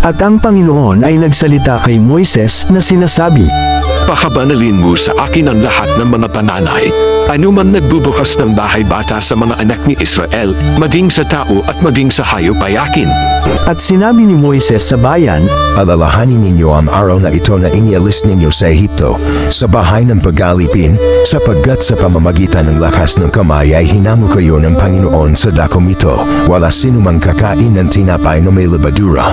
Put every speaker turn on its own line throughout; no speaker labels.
At ang Panginoon ay nagsalita kay Moises na sinasabi,
Pakabanalin mo sa akin ang lahat ng mga pananay, anuman nagbubukas ng bahay bata sa mga anak ni Israel, maging sa tao at maging sa hayop ay akin.
At sinabi ni Moises sa bayan,
Alalahanin ninyo ang araw na ito na inialis ninyo sa Ehipto, sa bahay ng pagalipin, sapagkat sa pamamagitan ng lakas ng kamay ay hinamo kayo ng Panginoon sa dakom ito, wala sinumang kakain ng tinapay na may lebadura.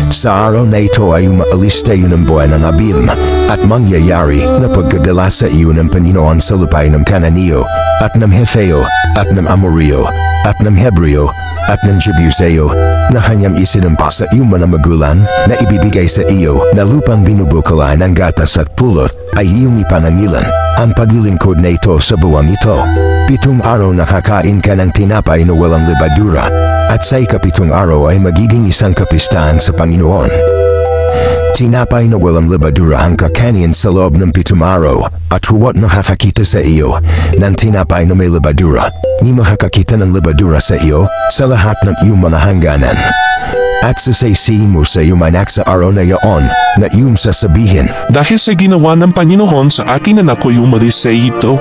Sa araw na ito ay umaalis tayo ng buwan ng Abim, at mangyayari na pagkadala sa iyo ng Panginoon sa lupain ng Kananeo, at ng Hetheo, at ng Amoreo, at ng Hebreo, at ng Jebuseo, na kanyang isinampa sa iyong mga magulang, na ibibigay sa iyo na lupang binubukalan ng gatas at pulot, ay iyong ipanangilan. Ang paglilingkod na ito sa buwang ito. 7 araw nakakain ka ng tinapay na walang lebadura, at sa ikapitong araw ay magiging isang kapistahan sa Panginoon. Tinapay na walang lebadura ang kakanin sa loob ng 7 araw, at huwat makakakita sa iyo ng tinapay na may lebadura, ni makakakita ng lebadura sa iyo sa lahat ng iyong mga hangganan. At sasaysiin mo sa iyong anak sa araw na yaon, na iyong sasabihin,
Dahil sa ginawa ng Panginoon sa akin na ako'y umalis sa Ehipto,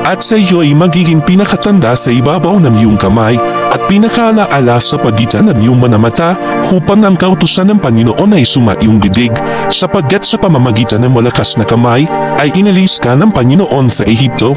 at sa iyo ay magiging pinakatanda sa ibabaw ng iyong kamay, at pinakaalaala sa pagitan ng iyong mga mata, upang ang kautusan ng Panginoon ay sumaiyong bibig, sapagkat sa pamamagitan ng malakas na kamay, ay inalis ka ng Panginoon sa Ehipto.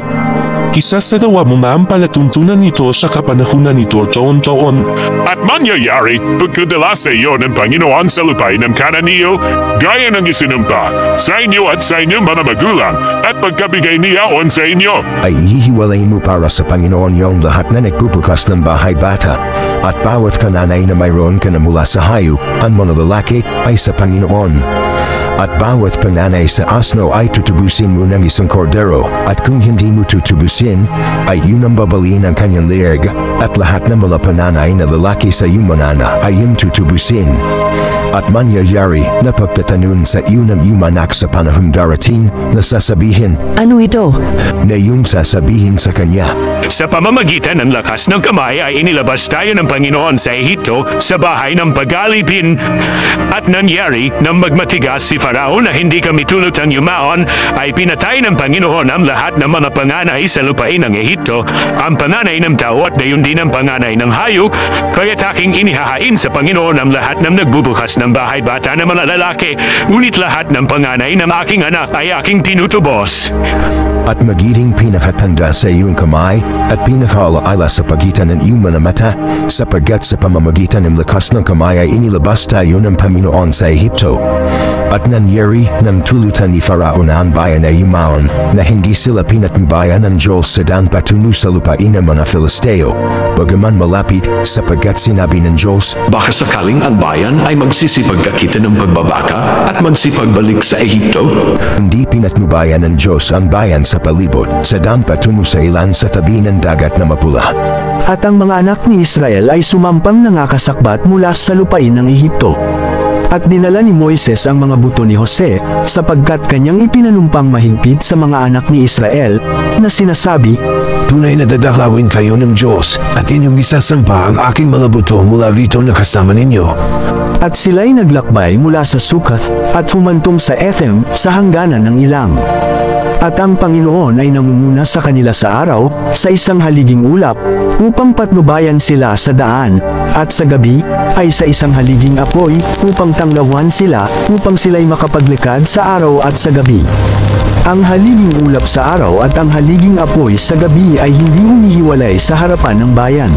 Isasagawa mo na ang palatuntunan nito sa kapanahunan nito taon-taon.
At mangyayari, pagkadala sa iyo ng Panginoon sa lupain ng Kananeo, gaya ng isinumpa, sa inyo at sa inyong mga magulang, at pagkabigay niyaon sa inyo.
ay ihiwalay mo para sa Panginoon yung lahat na nagbubukas ng bahay bata, at bawat kananay na mayroon ka na mula sa hayop, ang mga lalaki ay sa Panginoon. At bawat pananay sa asno ay tutubusin mo ng isang kordero, at kung hindi mo tutubusin, ay yun ang babalin ang kanyang leeg, at lahat ng mga pananay na lalaki sa iyong manana ay iyong tutubusin. At mangyayari na pagtatanun sa iyo ng iyong anak sa panahong darating, na sasabihin,
Ano ito?
na iyong sasabihin sa kanya,
Sa pamamagitan ng lakas ng kamay ay inilabas tayo ng Panginoon sa Ehipto sa bahay ng pagalipin. At nangyari nang magmatigas si Farao na hindi kami tulutang yumaon, ay pinatay ng Panginoon ang lahat ng mga panganay sa lupain ng Ehipto, ang panganay ng tao at gayon din ang panganay ng hayop, kaya't aking inihahain sa Panginoon ang lahat ng nagbubukas ng bahay bata ng mga lalaki, ngunit lahat ng panganay ng aking anak ay aking tinutubos.
at magiging pinakatanda sa iyong kamay, at pinakaalaala sa pagitan ng iyong mga mata, sapagkat sa pamamagitan ng lakas ng kamay ay inilabas tayo ng Panginoon sa Ehipto. At nangyari ng tulutan ni Farao na ang bayan ay yumaon, na hindi sila pinatnubayan ng Diyos sa daan patungo sa lupain ng mga Filisteo, bagaman malapit, sapagkat sinabi ng Diyos,
Baka sakaling ang bayan ay magsisipagkakita ng pagbabaka at magsipagbalik sa Ehipto?
hindi pinatnubayan ng Diyos ang bayan sa palibot, sa daan patungo sa ilan sa tabi ng dagat na mapula.
at ang mga anak ni Israel ay sumampang nangakasakbat mula sa lupain ng Ehipto. At dinala ni Moises ang mga buto ni Jose, sapagkat kanyang ipinanumpang mahigpit sa mga anak ni Israel, na sinasabi,
Tunay na dadalawin kayo ng Diyos, at inyong isasampa ang aking mga buto mula rito na kasama ninyo.
At sila'y naglakbay mula sa Sukath, at humantong sa Ethem sa hangganan ng ilang. At ang Panginoon ay nangunguna sa kanila sa araw, sa isang haliging ulap, upang patnubayan sila sa daan, at sa gabi, ay sa isang haliging apoy, upang tanglawan sila, upang sila'y makapaglikad sa araw at sa gabi. Ang haliging ulap sa araw at ang haliging apoy sa gabi ay hindi humihiwalay sa harapan ng bayan.